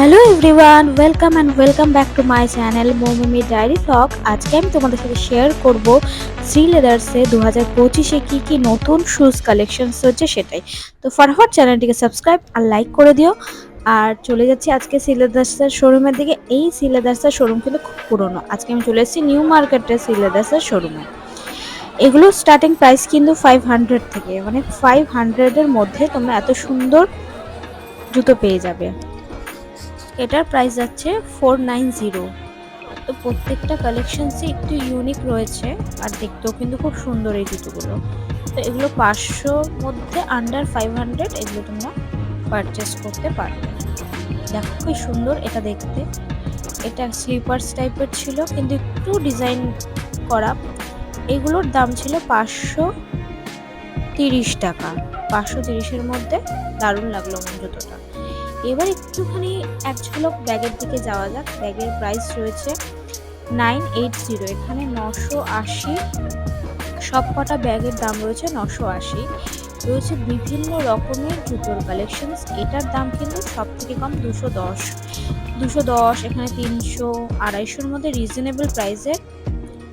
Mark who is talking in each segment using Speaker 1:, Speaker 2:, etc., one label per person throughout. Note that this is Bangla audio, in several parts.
Speaker 1: Hello everyone, welcome back to my channel Momomi diary vlog. আজকে আমি তোমাদের সাথে শেয়ার করব শ্রী লেদার্সে 2025-এ কী নতুন শুজ কালেকশনস হচ্ছে সেটাই। তো ফটাফট চ্যানেলটিকে সাবস্ক্রাইব আর লাইক করে দিও। আর চলে যাচ্ছি আজকে শ্রী লেদার্সের শোরুমের দিকে। এই শ্রী লেদার্সের শোরুম কিন্তু খুব পুরনো। আজকে আমি চলে এসেছি নিউ মার্কেটের শ্রী লেদার্সের শোরুমে। এগুলো স্টার্টিং প্রাইস কিন্তু 500 থেকে, মানে 500-এর মধ্যে তোমরা এত সুন্দর জুতো পেয়ে যাবে। এটার প্রাইস যাচ্ছে 490। তো প্রত্যেকটা কালেকশনসই একটু ইউনিক রয়েছে আর দেখতেও কিন্তু খুব সুন্দর এই জুতোগুলো। তো এগুলো 500 মধ্যে, আন্ডার 500 এগুলো তোমরা পারচেস করতে পারবে। দেখো কি সুন্দর এটা দেখতে। এটা স্লিপার্স টাইপের ছিল কিন্তু একটু ডিজাইন করা। এগুলোর দাম ছিল 530 টাকা। 530-এর মধ্যে দারুণ লাগলো আমার জুতোটা। এবার একটুখানি এক ঝলক ব্যাগের দিকে যাওয়া যাক। ব্যাগের প্রাইস রয়েছে 980। এখানে 980 সব কটা ব্যাগের দাম রয়েছে 980। রয়েছে বিভিন্ন রকমের জুতোর কালেকশনস। এটার দাম কিন্তু সব থেকে কম 210। এখানে 300, 250-এর মধ্যে রিজনেবল প্রাইসে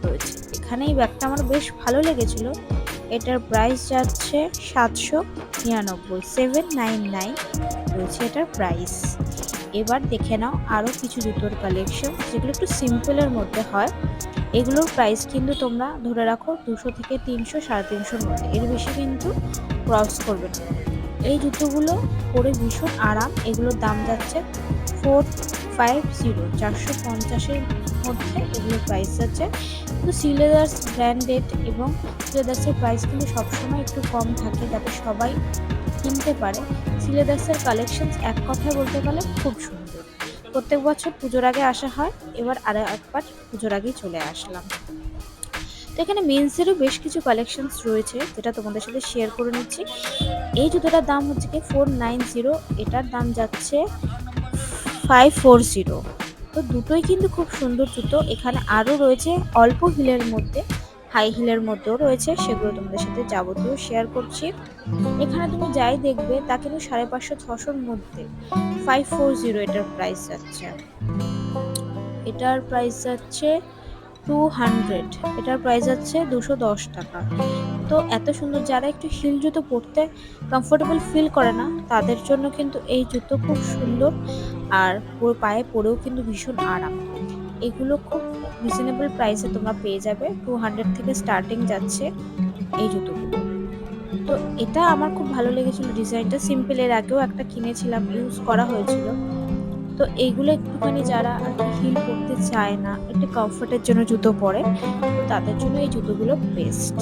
Speaker 1: রয়েছে। এখানে এই ব্যাগটা আমার বেশ ভালো লেগেছিল। এটার প্রাইস যাচ্ছে 799, 799 রয়েছে এটার প্রাইস। এবার দেখে নাও আরও কিছু জুতোর কালেকশন যেগুলো একটু সিম্পলের মধ্যে হয়। এগুলোর প্রাইস কিন্তু তোমরা ধরে রাখো 200 থেকে 300, 350-এর মধ্যে, এর বেশি কিন্তু ক্রস করবে না। এই জুতোগুলো পরে ভীষণ আরাম। এগুলোর দাম যাচ্ছে 450, 450-এর মধ্যে এগুলোর প্রাইস যাচ্ছে। কিন্তু শ্রী লেদার্স ব্র্যান্ডেড এবং শ্রী লেদার্সের প্রাইস কিন্তু সবসময় একটু কম থাকে যাতে সবাই কিনতে পারে। শ্রী লেদার্সের কালেকশনস এক কথায় বলতে গেলে খুব সুন্দর। প্রত্যেক বছর পুজোর আগে আসা হয়, এবার আরও একবার পুজোর আগেই চলে আসলাম। তো এখানে মেন্সেরও বেশ কিছু কালেকশনস রয়েছে যেটা তোমাদের সাথে শেয়ার করে নিচ্ছি। এই জুতোটার দাম হচ্ছে কি 490, এটার দাম যাচ্ছে 540। তো দুটোই কিন্তু খুব সুন্দর জুতো। এখানে আরও রয়েছে অল্প হিলের মধ্যে, হাই হিলের মধ্যেও রয়েছে, সেগুলো তোমাদের সাথে যাবতীয় শেয়ার করছি। এখানে তুমি যাই দেখবে তা কিন্তু 550, 600-র মধ্যে। 540 এটার প্রাইস যাচ্ছে। এটার প্রাইস যাচ্ছে 200। এটার প্রাইস যাচ্ছে 210 টাকা। তো এত সুন্দর, যারা একটু হিল জুতো পরতে কমফোর্টেবল ফিল করে না তাদের জন্য কিন্তু এই জুতো খুব সুন্দর। আর পায়ে পরেও কিন্তু ভীষণ আরাম। এগুলো খুব রিজনেবল প্রাইসে তোমরা পেয়ে যাবে। 200 থেকে স্টার্টিং যাচ্ছে এই জুতোগুলো। তো এটা আমার খুব ভালো লেগেছিল ডিজাইনটা। সিম্পল, এর আগেও একটা কিনেছিলাম, ইউজ করা হয়েছিল। তো এইগুলো একটুখানি যারা আর কি হিল পরতে চায় না, একটু কমফোর্টের জন্য জুতো পরে, তো তাদের জন্য এই জুতোগুলো বেস্ট।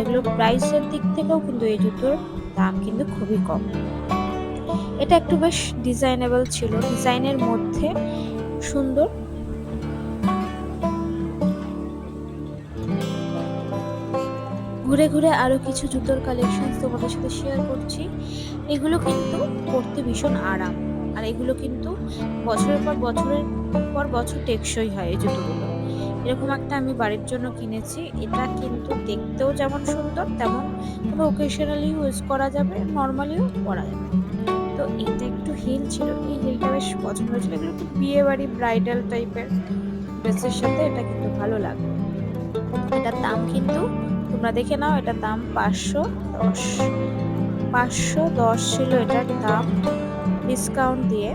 Speaker 1: এগুলোর প্রাইসের দিক থেকেও কিন্তু এই জুতোর দাম কিন্তু খুবই কম। এটা একটু বেশ ডিজাইনেবল ছিল, ডিজাইনের মধ্যে সুন্দর। ঘুরে ঘুরে আরো কিছু জুতোর কালেকশন তোমাদের সাথে শেয়ার করছি। এগুলো কিন্তু পরতে ভীষণ আরাম, আর এগুলো কিন্তু বছরের পর বছর টেকসই হয় এই জুতোগুলো। এরকম একটা আমি বাড়ির জন্য কিনেছি। এটা কিন্তু দেখতেও যেমন সুন্দর তেমন কোনো ওকেশনালি ইউজ করা যাবে, নর্মালিও পরা যাবে। তো এটা একটু হিল ছিল, এই হিলটা বেশ পছন্দ হয়েছিল। এগুলো একটু বিয়ে বাড়ি ব্রাইডাল টাইপের ড্রেসের সাথে এটা কিন্তু ভালো লাগবে। এটার দাম কিন্তু তোমরা দেখে নাও, এটার দাম 510। 510 ছিল এটার দাম ডিসকাউন্ট দিয়ে।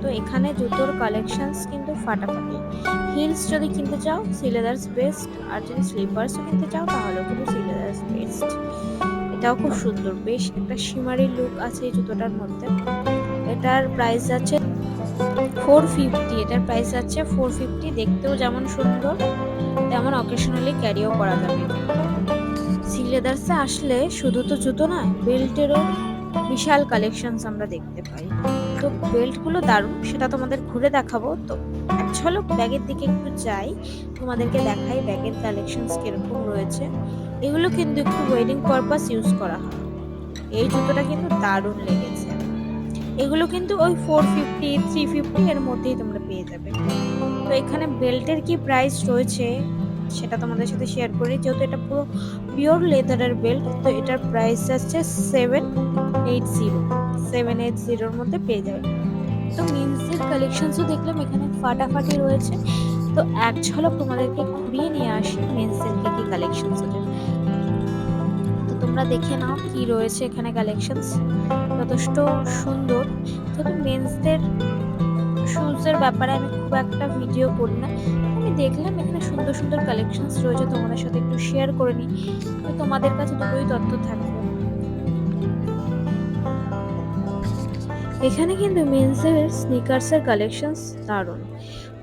Speaker 1: তো এখানে জুতোর কালেকশনস কিন্তু ফাটাফাটি। হিলস যদি কিনতে চাও শ্রী লেদার্স বেস্ট, আর যদি স্লিপার্সও কিনতে চাও তাহলেও কিন্তু শ্রী লেদার্স বেস্ট। এটাও খুব সুন্দর, বেশ একটা শিমারি লুক আছে এই জুতোটার মধ্যে। এটার প্রাইস যাচ্ছে 450। এটার প্রাইস যাচ্ছে 450। দেখতেও যেমন সুন্দর তেমন অকেশনালি ক্যারিও করা যাবে। শ্রী লেদার্সে আসলে শুধু তো জুতো নয়, বেল্টেরও বিশাল কালেকশনস আমরা দেখতে পাই। তো বেল্টগুলো দারুণ, সেটা তোমাদের ঘুরে দেখাবো। তো এক ঝলক ব্যাগের দিকে একটু যাই, তোমাদেরকে দেখাই ব্যাগের কালেকশনস কিরকম রয়েছে। এগুলো কিন্তু একটু ওয়েডিং পারপাস ইউজ করা হয়। এই জুতোটা কিন্তু দারুণ লেগেছে। এগুলো কিন্তু ওই 450, 350 এর মধ্যেই তোমরা পেয়ে যাবে। তো এখানে বেল্টের কি প্রাইস রয়েছে সেটা তোমাদের সাথে শেয়ার করি। যেহেতু এটা পুরো পিওর লেদারের বেল্ট, তো এটার প্রাইস যাচ্ছে 780। 780-র মধ্যে পেয়ে যাবে। তো মেন্সের কালেকশনসও দেখলাম এখানে ফাটাফাটি রয়েছে। তো এক ঝলক তোমাদেরকে ঘুরিয়ে নিয়ে আসি মেন্সের কি কি কালেকশনস আছে। তো তোমরা দেখে নাও কি রয়েছে এখানে কালেকশনস, যথেষ্ট সুন্দর। তবে মেন্সদের শুজের ব্যাপারে আমি খুব একটা ভিডিও করি না, আমি দেখলাম এখানে সুন্দর সুন্দর কালেকশনস রয়েছে, তোমাদের সাথে একটু শেয়ার করে নিই, তো তোমাদের কাছে দুটোই তথ্য থাকবে। এখানে কিন্তু মেন্সের স্নিকার্সের কালেকশনস দারুণ,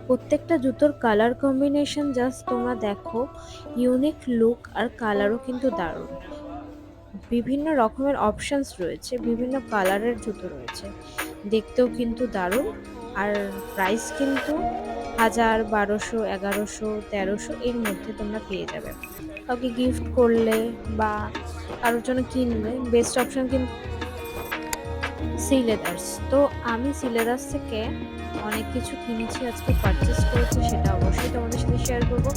Speaker 1: প্রত্যেকটা জুতোর কালার কম্বিনেশন জাস্ট তোমরা দেখো, ইউনিক লুক আর কালারও কিন্তু দারুণ। বিভিন্ন রকমের অপশনস রয়েছে, বিভিন্ন কালারের জুতো রয়েছে, দেখতেও কিন্তু দারুণ। আর প্রাইস কিন্তু 1000, 1200, 1100, 1300 এর মধ্যে তোমরা পেয়ে যাবে। কাউকে গিফট করলে বা কারোর জন্য কিনলে বেস্ট অপশন কিন্তু সি লেদার্স। তো আমি সি লেদার্স থেকে অনেক কিছু কিনেছি, আজকে পারচেস করেছি, সেটা অবশ্যই তোমাদের সাথে শেয়ার করবো।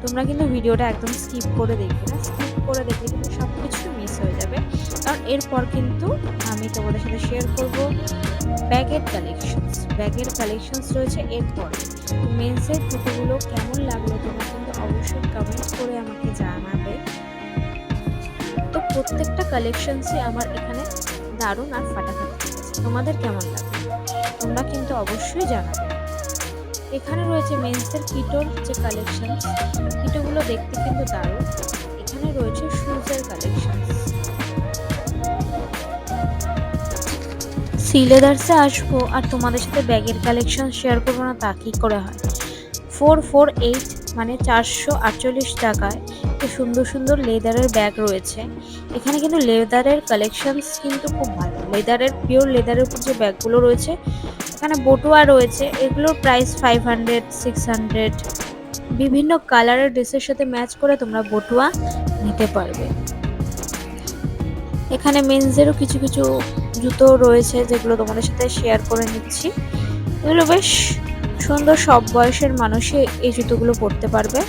Speaker 1: তোমরা কিন্তু ভিডিওটা একদম স্কিপ করে দেখবে না, স্কিপ করে দেখলে কিন্তু সব কিছু মিস হয়ে যাবে, কারণ এরপর কিন্তু আমি তোমাদের সাথে শেয়ার করবো ব্যাগের কালেকশনস। ব্যাগের কালেকশনস রয়েছে এরপর। মেন্সের জুতোগুলো কেমন লাগলো তোমরা কিন্তু অবশ্যই কমেন্ট করে আমাকে জানাবে। তো প্রত্যেকটা কালেকশনসই আমার এখানে দারুণ আর ফাটাফাটি আছে, তোমাদের কেমন লাগবে তোমরা কিন্তু অবশ্যই জানাবে। এখানে রয়েছে মেন্সের কিটোর যে কালেকশন, কিটোগুলো দেখতে কিন্তু দারুণ। এখানে রয়েছে শুজের কালেকশন। সি লেদার্সে আসবো আর তোমাদের সাথে ব্যাগের কালেকশন শেয়ার করবো না, তা কি করে হয়। 448 মানে 448 টাকায় সুন্দর সুন্দর লেদারের ব্যাগ রয়েছে। এখানে কিন্তু লেদারের কালেকশনস কিন্তু খুব ভালো, লেদারের পিওর লেদারের উপর যে ব্যাগগুলো রয়েছে, এখানে বটুয়া রয়েছে, এগুলোর প্রাইস 500, 600। বিভিন্ন কালারের ড্রেসের সাথে ম্যাচ করে তোমরা বটুয়া নিতে পারবে। এখানে মেন্সেরও কিছু কিছু জুতো রয়েছে যেগুলো তোমাদের সাথে শেয়ার করে নিচ্ছি। এগুলো বেশ সুন্দর, সব বয়সের মানুষই এই জুতোগুলো পরতে পারবে,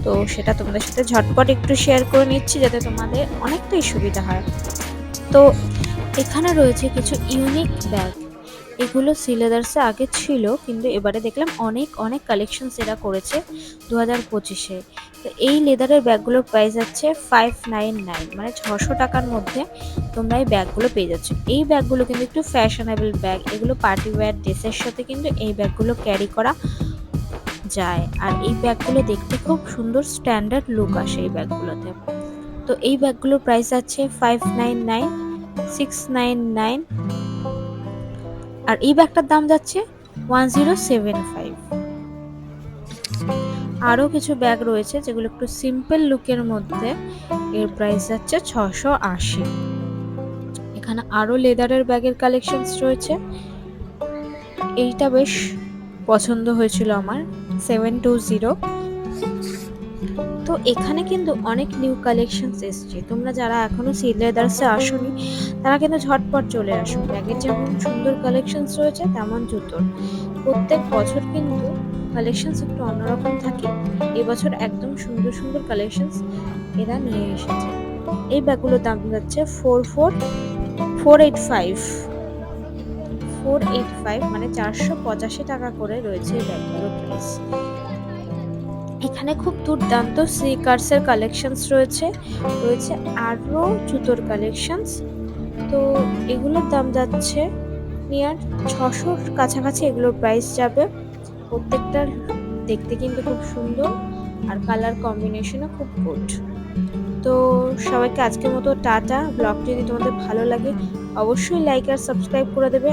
Speaker 1: তো সেটা তোমাদের সাথে ঝটপট একটু শেয়ার করে নিচ্ছি যাতে তোমাদের অনেকটাই সুবিধা হয়। তো এখানে রয়েছে কিছু ইউনিক ব্যাগ, এগুলো সি লেদার্সে আগে ছিল কিন্তু এবারে দেখলাম অনেক অনেক কালেকশনস এরা করেছে 2025-এ। তো এই লেদারের ব্যাগগুলোর প্রাইস আছে 599 মানে 600 টাকার মধ্যে তোমরা এই ব্যাগগুলো পেয়ে যাচ্ছ। এই ব্যাগগুলো কিন্তু একটু ফ্যাশনেবল ব্যাগ, এগুলো পার্টি ওয়্যার ড্রেসের সাথে কিন্তু এই ব্যাগগুলো ক্যারি করা যায়, আর এই ব্যাগগুলো দেখতে খুব সুন্দর স্ট্যান্ডার্ড লুক আসে এই ব্যাগগুলোতে। তো এই ব্যাগগুলোর প্রাইস আছে 599, 699, আর এই ব্যাগটার দাম যাচ্ছে 1075। আরও কিছু ব্যাগ রয়েছে যেগুলো একটু সিম্পল লুকের মধ্যে, এর প্রাইস যাচ্ছে 680। এখানে আরও লেদারের ব্যাগের কালেকশনস রয়েছে, এইটা বেশ পছন্দ হয়েছিল আমার, 720। তো এখানে কিন্তু অনেক নিউ কালেকশনস এসছে, তোমরা যারা এখনো সি লেদার্সে আসোনি তারা কিন্তু ঝটপট চলে আসো। ব্যাগের যেমন সুন্দর কালেকশনস রয়েছে তেমন জুতোর প্রত্যেক বছর কিন্তু কালেকশনস একটু অন্যরকম থাকে, এবছর একদম সুন্দর সুন্দর কালেকশনস এরা নিয়ে এসেছে। এই ব্যাগগুলোর দাম যাচ্ছে 485 মানে 485 টাকা করে রয়েছে এই ব্যাগগুলোর প্রাইস। এখানে খুব দুর্দান্ত স্নিকার্সের কালেকশনস রয়েছে, রয়েছে আরও জুতোর কালেকশনস। তো এগুলোর দাম যাচ্ছে নিয়ার 600-র কাছাকাছি এগুলোর প্রাইস যাবে। প্রত্যেকটার দেখতে কিন্তু খুব সুন্দর আর কালার কম্বিনেশনও খুব গুড। তো সবাইকে আজকের মতো টাটা। ব্লগটি যদি তোমাদের ভালো লাগে অবশ্যই লাইক আর সাবস্ক্রাইব করে দেবে।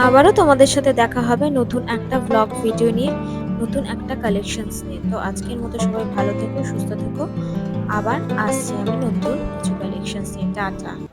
Speaker 1: আবারও তোমাদের সাথে দেখা হবে নতুন একটা ব্লগ ভিডিও নিয়ে, নতুন একটা কালেকশনস নিয়ে। তো আজকের মতো সবাই ভালো থেকো, সুস্থ থেকো, আবার আসছি আমি নতুন কিছু কালেকশনস নিয়ে। টাটা।